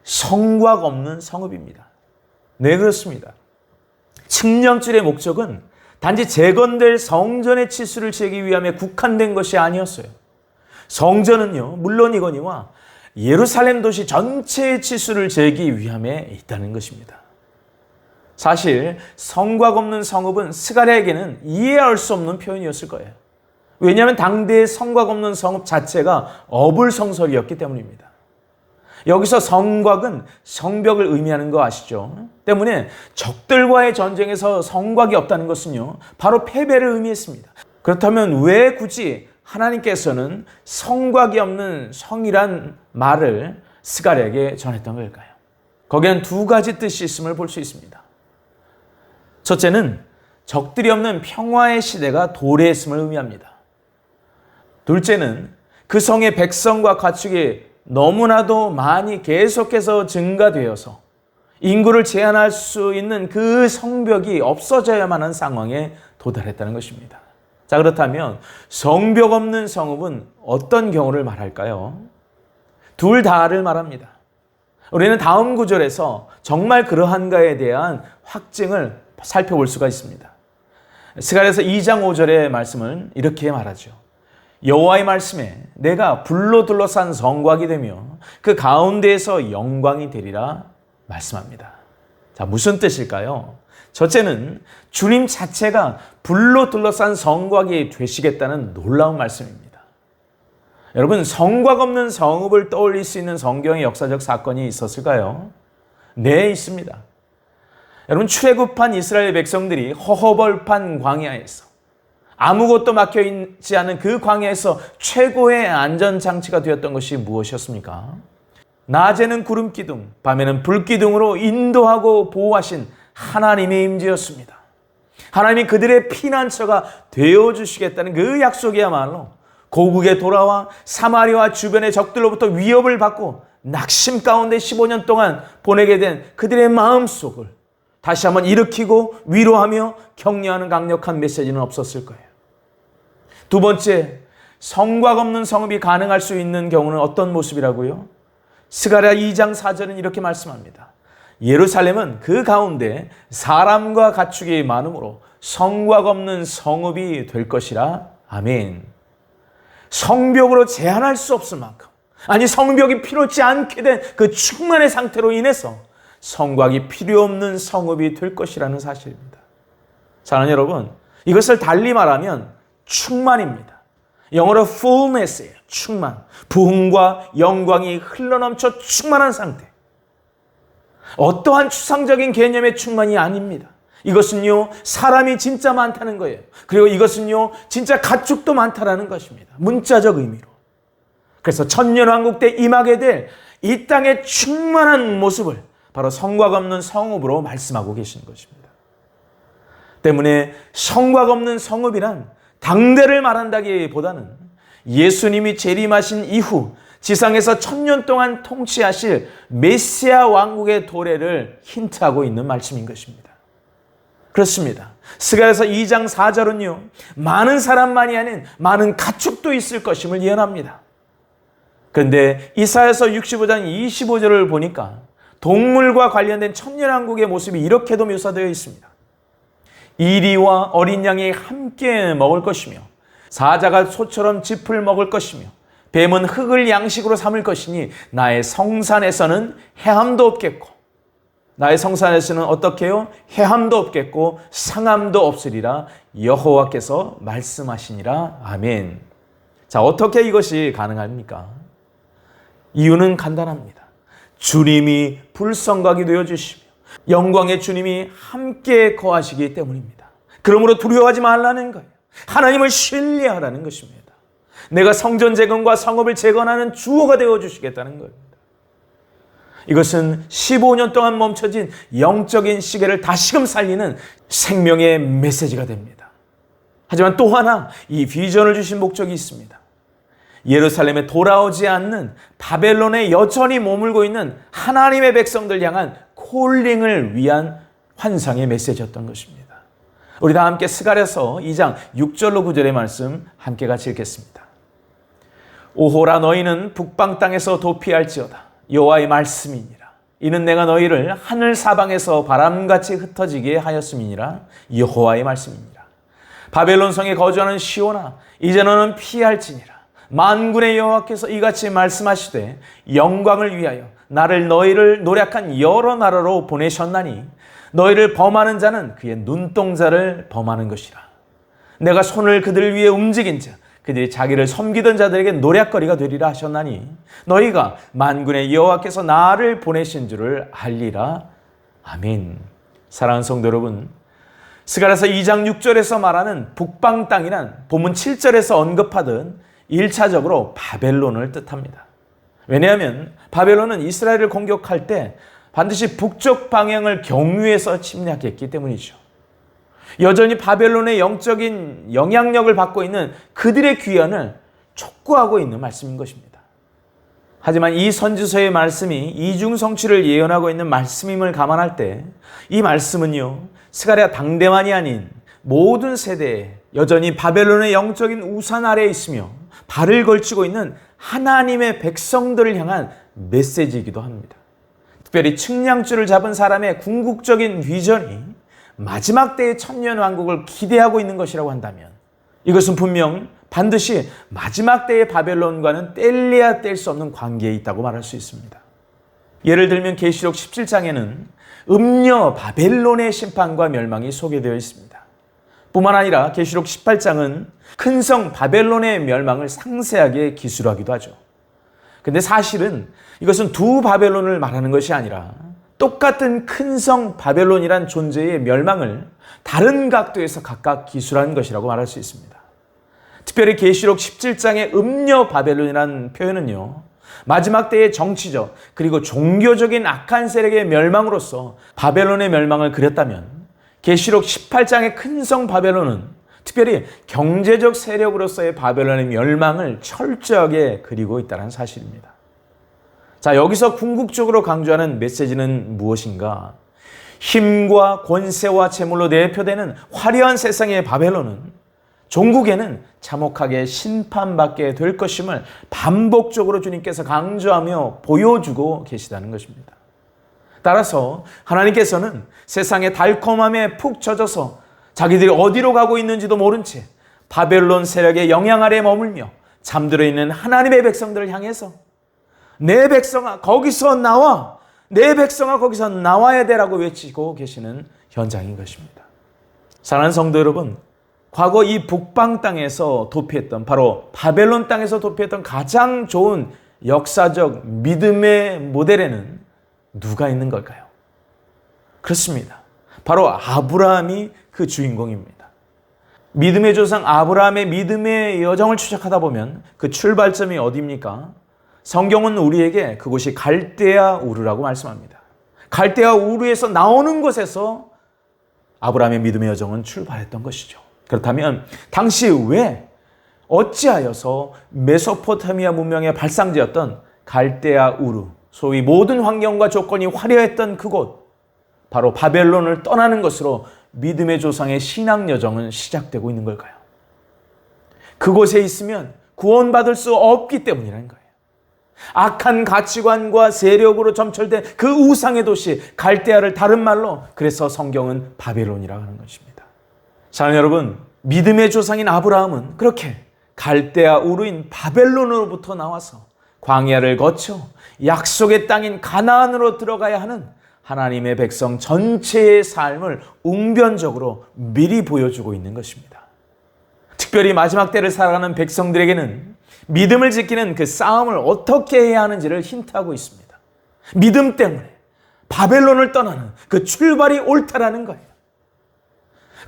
성곽 없는 성읍입니다. 네, 그렇습니다. 측량줄의 목적은 단지 재건될 성전의 치수를 재기 위함에 국한된 것이 아니었어요. 성전은요, 물론이거니와 예루살렘 도시 전체의 치수를 재기 위함에 있다는 것입니다. 사실 성곽 없는 성읍은 스가랴에게는 이해할 수 없는 표현이었을 거예요. 왜냐하면 당대의 성곽 없는 성읍 자체가 어불성설이었기 때문입니다. 여기서 성곽은 성벽을 의미하는 거 아시죠? 때문에 적들과의 전쟁에서 성곽이 없다는 것은요, 바로 패배를 의미했습니다. 그렇다면 왜 굳이 하나님께서는 성곽이 없는 성이란 말을 스가랴에게 전했던 걸까요? 거기에는 두 가지 뜻이 있음을 볼 수 있습니다. 첫째는 적들이 없는 평화의 시대가 도래했음을 의미합니다. 둘째는 그 성의 백성과 가축이 너무나도 많이 계속해서 증가되어서 인구를 제한할 수 있는 그 성벽이 없어져야만 하는 상황에 도달했다는 것입니다. 자, 그렇다면 성벽 없는 성읍은 어떤 경우를 말할까요? 둘 다를 말합니다. 우리는 다음 구절에서 정말 그러한가에 대한 확증을 살펴볼 수가 있습니다. 스가랴서 2장 5절의 말씀은 이렇게 말하죠. 여호와의 말씀에 내가 불로 둘러싼 성곽이 되며 그 가운데에서 영광이 되리라 말씀합니다. 자, 무슨 뜻일까요? 첫째는 주님 자체가 불로 둘러싼 성곽이 되시겠다는 놀라운 말씀입니다. 여러분, 성곽 없는 성읍을 떠올릴 수 있는 성경의 역사적 사건이 있었을까요? 네, 있습니다. 여러분, 출애굽한 이스라엘 백성들이 허허벌판 광야에서 아무것도 막혀 있지 않은 그 광야에서 최고의 안전장치가 되었던 것이 무엇이었습니까? 낮에는 구름기둥, 밤에는 불기둥으로 인도하고 보호하신 하나님의 임재였습니다. 하나님이 그들의 피난처가 되어주시겠다는 그 약속이야말로 고국에 돌아와 사마리아 주변의 적들로부터 위협을 받고 낙심 가운데 15년 동안 보내게 된 그들의 마음속을 다시 한번 일으키고 위로하며 격려하는 강력한 메시지는 없었을 거예요. 두 번째, 성곽 없는 성읍이 가능할 수 있는 경우는 어떤 모습이라고요? 스가랴 2장 4절은 이렇게 말씀합니다. 예루살렘은 그 가운데 사람과 가축이 많으므로 성곽 없는 성읍이 될 것이라. 아멘. 성벽으로 제한할 수 없을 만큼, 아니 성벽이 필요치 않게 된 그 충만의 상태로 인해서 성곽이 필요 없는 성읍이 될 것이라는 사실입니다. 사랑하는 여러분, 이것을 달리 말하면 충만입니다. 영어로 fullness예요. 충만. 부흥과 영광이 흘러넘쳐 충만한 상태. 어떠한 추상적인 개념의 충만이 아닙니다. 이것은요, 사람이 진짜 많다는 거예요. 그리고 이것은요, 진짜 가축도 많다라는 것입니다. 문자적 의미로. 그래서 천년왕국 때 임하게 될 이 땅의 충만한 모습을 바로 성곽 없는 성읍으로 말씀하고 계시는 것입니다. 때문에 성곽 없는 성읍이란 당대를 말한다기보다는 예수님이 재림하신 이후 지상에서 1000년 동안 통치하실 메시아 왕국의 도래를 힌트하고 있는 말씀인 것입니다. 그렇습니다. 스가랴서 2장 4절은요, 많은 사람만이 아닌 많은 가축도 있을 것임을 예언합니다. 그런데 이사야서 65장 25절을 보니까 동물과 관련된 천년왕국의 모습이 이렇게도 묘사되어 있습니다. 이리와 어린 양이 함께 먹을 것이며 사자가 소처럼 짚을 먹을 것이며 뱀은 흙을 양식으로 삼을 것이니 나의 성산에서는 해함도 없겠고, 나의 성산에서는 어떻게 해요? 해함도 없겠고 상함도 없으리라 여호와께서 말씀하시니라. 아멘. 자, 어떻게 이것이 가능합니까? 이유는 간단합니다. 주님이 불성곽이 되어주시며 영광의 주님이 함께 거하시기 때문입니다. 그러므로 두려워하지 말라는 거예요. 하나님을 신뢰하라는 것입니다. 내가 성전 재건과 성읍을 재건하는 주어가 되어주시겠다는 겁니다. 이것은 15년 동안 멈춰진 영적인 시계를 다시금 살리는 생명의 메시지가 됩니다. 하지만 또 하나 이 비전을 주신 목적이 있습니다. 예루살렘에 돌아오지 않는 바벨론에 여전히 머물고 있는 하나님의 백성들 향한 콜링을 위한 환상의 메시지였던 것입니다. 우리 다 함께 스가랴서 2장 6절로 9절의 말씀 함께 같이 읽겠습니다. 오호라, 너희는 북방 땅에서 도피할지어다. 여호와의 말씀이니라. 이는 내가 너희를 하늘 사방에서 바람같이 흩어지게 하였음이니라. 여호와의 말씀이니라. 바벨론 성에 거주하는 시온아, 이제 너는 피할지니라. 만군의 여호와께서 이같이 말씀하시되 영광을 위하여 나를 너희를 노략한 여러 나라로 보내셨나니 너희를 범하는 자는 그의 눈동자를 범하는 것이라. 내가 손을 그들 위에 움직인 자 그들이 자기를 섬기던 자들에게 노략거리가 되리라 하셨나니 너희가 만군의 여호와께서 나를 보내신 줄을 알리라. 아멘. 사랑하는 성도 여러분, 스가랴서 2장 6절에서 말하는 북방 땅이란 본문 7절에서 언급하던 1차적으로 바벨론을 뜻합니다. 왜냐하면 바벨론은 이스라엘을 공격할 때 반드시 북쪽 방향을 경유해서 침략했기 때문이죠. 여전히 바벨론의 영적인 영향력을 받고 있는 그들의 귀환을 촉구하고 있는 말씀인 것입니다. 하지만 이 선지서의 말씀이 이중성취를 예언하고 있는 말씀임을 감안할 때 이 말씀은요, 스가랴 당대만이 아닌 모든 세대에 여전히 바벨론의 영적인 우산 아래에 있으며 발을 걸치고 있는 하나님의 백성들을 향한 메시지이기도 합니다. 특별히 측량줄을 잡은 사람의 궁극적인 비전이 마지막 때의 천년왕국을 기대하고 있는 것이라고 한다면 이것은 분명 반드시 마지막 때의 바벨론과는 뗄래야 뗄 수 없는 관계에 있다고 말할 수 있습니다. 예를 들면 계시록 17장에는 음녀 바벨론의 심판과 멸망이 소개되어 있습니다. 뿐만 아니라 계시록 18장은 큰 성 바벨론의 멸망을 상세하게 기술하기도 하죠. 근데 사실은 이것은 두 바벨론을 말하는 것이 아니라 똑같은 큰 성 바벨론이란 존재의 멸망을 다른 각도에서 각각 기술한 것이라고 말할 수 있습니다. 특별히 계시록 17장의 음녀 바벨론이라는 표현은요, 마지막 때의 정치적 그리고 종교적인 악한 세력의 멸망으로서 바벨론의 멸망을 그렸다면, 계시록 18장의 큰 성 바벨론은 특별히 경제적 세력으로서의 바벨론의 멸망을 철저하게 그리고 있다는 사실입니다. 자, 여기서 궁극적으로 강조하는 메시지는 무엇인가? 힘과 권세와 재물로 대표되는 화려한 세상의 바벨론은 종국에는 참혹하게 심판받게 될 것임을 반복적으로 주님께서 강조하며 보여주고 계시다는 것입니다. 따라서 하나님께서는 세상의 달콤함에 푹 젖어서 자기들이 어디로 가고 있는지도 모른 채 바벨론 세력의 영향 아래 머물며 잠들어 있는 하나님의 백성들을 향해서 내 백성아 거기서 나와, 내 백성아 거기서 나와야 되라고 외치고 계시는 현장인 것입니다. 사랑하는 성도 여러분, 과거 이 북방 땅에서 도피했던, 바로 바벨론 땅에서 도피했던 가장 좋은 역사적 믿음의 모델에는 누가 있는 걸까요? 그렇습니다. 바로 아브라함이 그 주인공입니다. 믿음의 조상 아브라함의 믿음의 여정을 추적하다 보면 그 출발점이 어디입니까? 성경은 우리에게 그곳이 갈대아 우르라고 말씀합니다. 갈대아 우르에서 나오는 곳에서 아브라함의 믿음의 여정은 출발했던 것이죠. 그렇다면 당시 왜, 어찌하여서 메소포타미아 문명의 발상지였던 갈대아 우르, 소위 모든 환경과 조건이 화려했던 그곳, 바로 바벨론을 떠나는 것으로 믿음의 조상의 신앙 여정은 시작되고 있는 걸까요? 그곳에 있으면 구원받을 수 없기 때문이라는 거예요. 악한 가치관과 세력으로 점철된 그 우상의 도시 갈대아를 다른 말로, 그래서 성경은 바벨론이라고 하는 것입니다. 사랑하는 여러분, 믿음의 조상인 아브라함은 그렇게 갈대아 우르인 바벨론으로부터 나와서 광야를 거쳐 약속의 땅인 가나안으로 들어가야 하는 하나님의 백성 전체의 삶을 웅변적으로 미리 보여주고 있는 것입니다. 특별히 마지막 때를 살아가는 백성들에게는 믿음을 지키는 그 싸움을 어떻게 해야 하는지를 힌트하고 있습니다. 믿음 때문에 바벨론을 떠나는 그 출발이 옳다라는 거예요.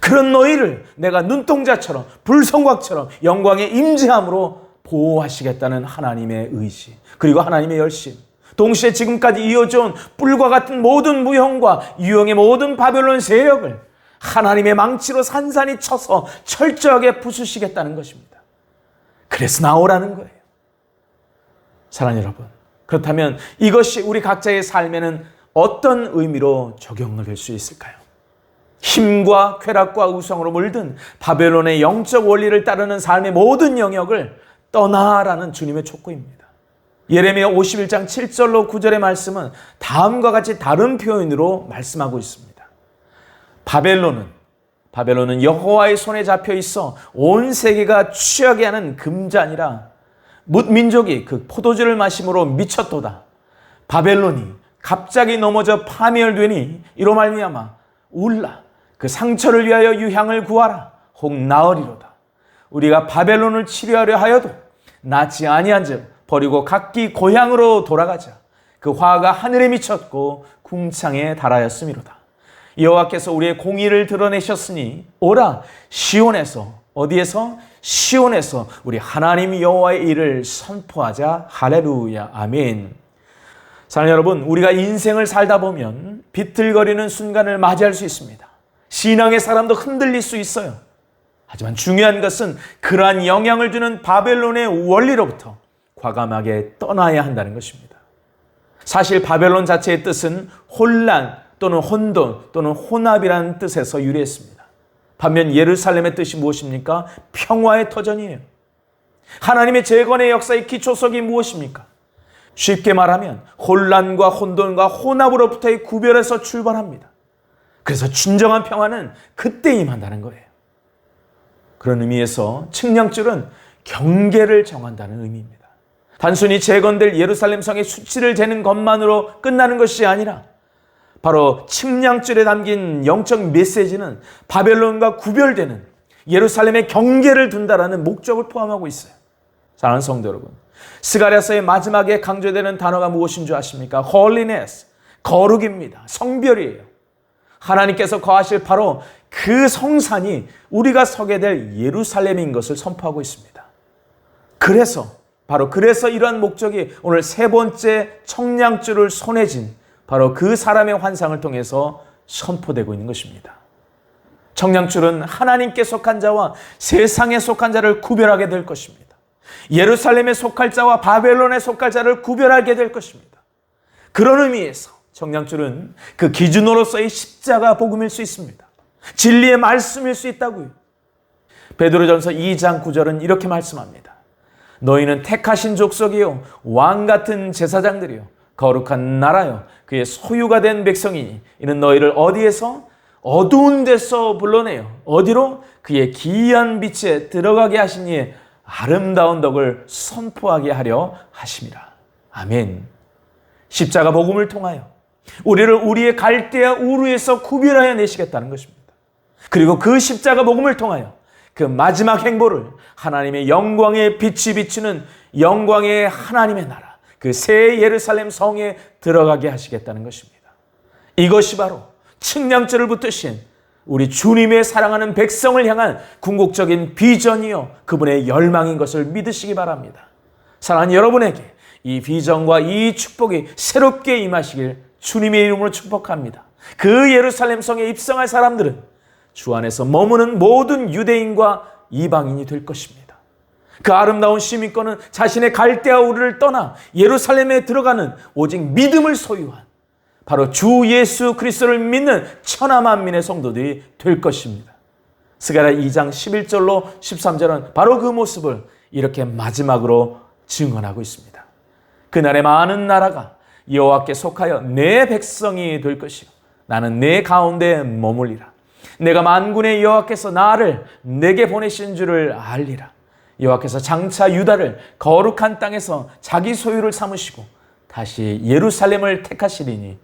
그런 너희를 내가 눈동자처럼 불성곽처럼 영광의 임재함으로 보호하시겠다는 하나님의 의지, 그리고 하나님의 열심, 동시에 지금까지 이어져온 뿔과 같은 모든 무형과 유형의 모든 바벨론 세력을 하나님의 망치로 산산히 쳐서 철저하게 부수시겠다는 것입니다. 그래서 나오라는 거예요. 사랑하는 여러분, 그렇다면 이것이 우리 각자의 삶에는 어떤 의미로 적용을 될 수 있을까요? 힘과 쾌락과 우상으로 물든 바벨론의 영적 원리를 따르는 삶의 모든 영역을 떠나라는 주님의 촉구입니다. 예레미야 51장 7절로 9절의 말씀은 다음과 같이 다른 표현으로 말씀하고 있습니다. 바벨론은 여호와의 손에 잡혀 있어 온 세계가 취하게 하는 금잔이라. 뭇 민족이 그 포도주를 마심으로 미쳤도다. 바벨론이 갑자기 넘어져 파멸되니 이로 말미암아 울라. 그 상처를 위하여 유향을 구하라. 혹 나으리로다. 우리가 바벨론을 치료하려 하여도 낫지 아니한즉 버리고 각기 고향으로 돌아가자. 그 화가 하늘에 미쳤고 궁창에 달하였음이로다. 여호와께서 우리의 공의를 드러내셨으니 오라 시온에서, 어디에서? 시온에서 우리 하나님 여호와의 일을 선포하자. 할렐루야, 아멘. 사랑하는 여러분, 우리가 인생을 살다 보면 비틀거리는 순간을 맞이할 수 있습니다. 신앙의 사람도 흔들릴 수 있어요. 하지만 중요한 것은 그러한 영향을 주는 바벨론의 원리로부터 과감하게 떠나야 한다는 것입니다. 사실 바벨론 자체의 뜻은 혼란 또는 혼돈 또는 혼합이라는 뜻에서 유래했습니다. 반면 예루살렘의 뜻이 무엇입니까? 평화의 터전이에요. 하나님의 재건의 역사의 기초석이 무엇입니까? 쉽게 말하면 혼란과 혼돈과 혼합으로부터의 구별에서 출발합니다. 그래서 진정한 평화는 그때 임한다는 거예요. 그런 의미에서 측량줄은 경계를 정한다는 의미입니다. 단순히 재건될 예루살렘 성의 수치를 재는 것만으로 끝나는 것이 아니라 바로 측량줄에 담긴 영적 메시지는 바벨론과 구별되는 예루살렘의 경계를 둔다라는 목적을 포함하고 있어요. 사랑하는 성도 여러분, 스가랴서의 마지막에 강조되는 단어가 무엇인 줄 아십니까? holiness, 거룩입니다. 성별이에요. 하나님께서 거하실 바로 그 성산이 우리가 서게 될 예루살렘인 것을 선포하고 있습니다. 그래서 이러한 목적이 오늘 세 번째 청량줄을 손에 쥔 바로 그 사람의 환상을 통해서 선포되고 있는 것입니다. 청량줄은 하나님께 속한 자와 세상에 속한 자를 구별하게 될 것입니다. 예루살렘에 속할 자와 바벨론에 속할 자를 구별하게 될 것입니다. 그런 의미에서 청량줄은 그 기준으로서의 십자가 복음일 수 있습니다. 진리의 말씀일 수 있다고요. 베드로전서 2장 9절은 이렇게 말씀합니다. 너희는 택하신 족속이요 왕 같은 제사장들이요 거룩한 나라요 그의 소유가 된 백성이니 이는 너희를 어디에서? 어두운 데서 불러내요. 어디로? 그의 기이한 빛에 들어가게 하신 이의 아름다운 덕을 선포하게 하려 하심이라. 아멘. 십자가 복음을 통하여 우리를 우리의 갈대와 우루에서 구별하여 내시겠다는 것입니다. 그리고 그 십자가 복음을 통하여 그 마지막 행보를 하나님의 영광의 빛이 비추는 영광의 하나님의 나라, 그 새 예루살렘 성에 들어가게 하시겠다는 것입니다. 이것이 바로 측량줄을 붙드신 우리 주님의 사랑하는 백성을 향한 궁극적인 비전이요 그분의 열망인 것을 믿으시기 바랍니다. 사랑하는 여러분에게 이 비전과 이 축복이 새롭게 임하시길 주님의 이름으로 축복합니다. 그 예루살렘 성에 입성할 사람들은 주 안에서 머무는 모든 유대인과 이방인이 될 것입니다. 그 아름다운 시민권은 자신의 갈대아 우르를 떠나 예루살렘에 들어가는 오직 믿음을 소유한 바로 주 예수 그리스도를 믿는 천하 만민의 성도들이 될 것입니다. 스가랴 2장 11절로 13절은 바로 그 모습을 이렇게 마지막으로 증언하고 있습니다. 그날에 많은 나라가 여호와께 속하여 내 백성이 될 것이요 나는 내 가운데 머물리라. 내가 만군의 여호와께서 나를 내게 보내신 줄을 알리라. 여호와께서 장차 유다를 거룩한 땅에서 자기 소유를 삼으시고 다시 예루살렘을 택하시리니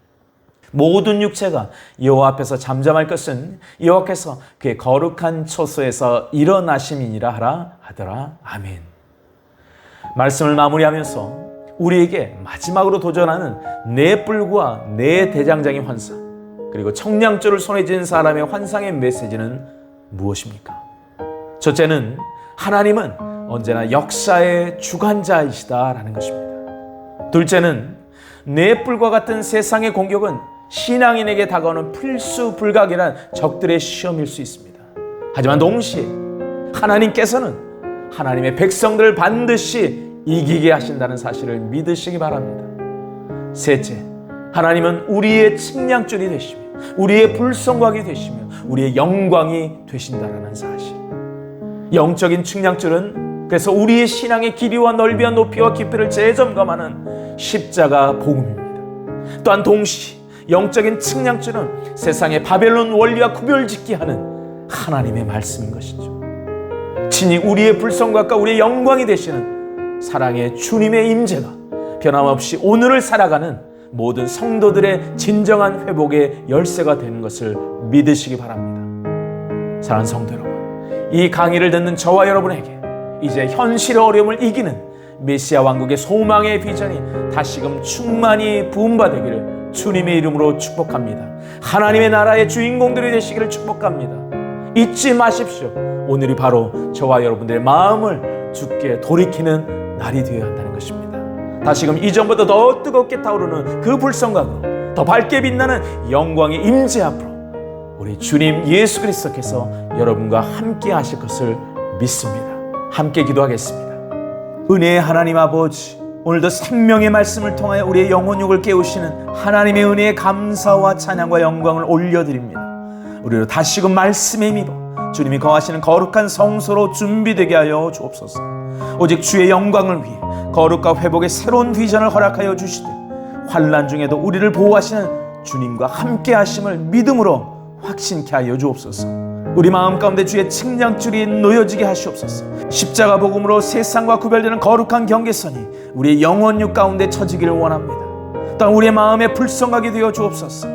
모든 육체가 여호와 앞에서 잠잠할 것은 여호와께서 그의 거룩한 초소에서 일어나심이니라 하더라. 아멘. 말씀을 마무리하면서 우리에게 마지막으로 도전하는 네 뿔과 네 대장장의 환상, 그리고 청량줄을 손에 쥔 사람의 환상의 메시지는 무엇입니까? 첫째는 하나님은 언제나 역사의 주관자이시다라는 것입니다. 둘째는 네 뿔과 같은 세상의 공격은 신앙인에게 다가오는 필수불가결한 적들의 시험일 수 있습니다. 하지만 동시에 하나님께서는 하나님의 백성들을 반드시 이기게 하신다는 사실을 믿으시기 바랍니다. 셋째, 하나님은 우리의 측량줄이 되시며 우리의 불성곽이 되시며 우리의 영광이 되신다라는 사실. 영적인 측량줄은 그래서 우리의 신앙의 길이와 넓이와 높이와 깊이를 재점검하는 십자가 복음입니다. 또한 동시에 영적인 측량줄은 세상의 바벨론 원리와 구별짓기 하는 하나님의 말씀인 것이죠. 친히 우리의 불성곽과 우리의 영광이 되시는 사랑의 주님의 임재가 변함없이 오늘을 살아가는 모든 성도들의 진정한 회복의 열쇠가 되는 것을 믿으시기 바랍니다. 사랑하는 성도 여러분, 이 강의를 듣는 저와 여러분에게 이제 현실의 어려움을 이기는 메시아 왕국의 소망의 비전이 다시금 충만히 부음받기를 주님의 이름으로 축복합니다. 하나님의 나라의 주인공들이 되시기를 축복합니다. 잊지 마십시오. 오늘이 바로 저와 여러분들의 마음을 주께 돌이키는 날이 되어야 한다는 것입니다. 다시금 이전보다 더 뜨겁게 타오르는 그 불성각으로 더 밝게 빛나는 영광의 임재 앞으로 우리 주님 예수 그리스도께서 여러분과 함께 하실 것을 믿습니다. 함께 기도하겠습니다. 은혜의 하나님 아버지, 오늘도 생명의 말씀을 통하여 우리의 영혼욕을 깨우시는 하나님의 은혜에 감사와 찬양과 영광을 올려드립니다. 우리로 다시금 말씀에 힘입어 주님이 거하시는 거룩한 성소로 준비되게 하여 주옵소서. 오직 주의 영광을 위해 거룩과 회복의 새로운 비전을 허락하여 주시되 환난 중에도 우리를 보호하시는 주님과 함께 하심을 믿음으로 확신케 하여 주옵소서. 우리 마음 가운데 주의 측량줄이 놓여지게 하시옵소서. 십자가 복음으로 세상과 구별되는 거룩한 경계선이 우리의 영혼육 가운데 쳐지기를 원합니다. 또한 우리의 마음에 불성하게 되어 주옵소서.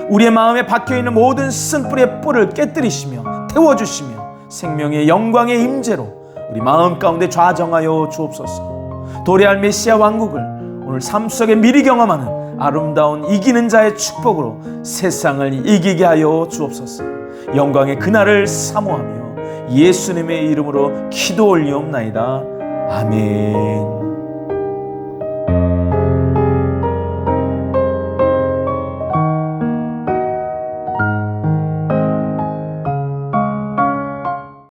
우리의 마음에 박혀있는 모든 쓴뿌리의 뿔을 깨뜨리시며 태워주시며 생명의 영광의 임재로 우리 마음 가운데 좌정하여 주옵소서. 도래할 메시아 왕국을 오늘 삶 속에 미리 경험하는 아름다운 이기는 자의 축복으로 세상을 이기게 하여 주옵소서. 영광의 그날을 사모하며 예수님의 이름으로 기도 올리옵나이다. 아멘.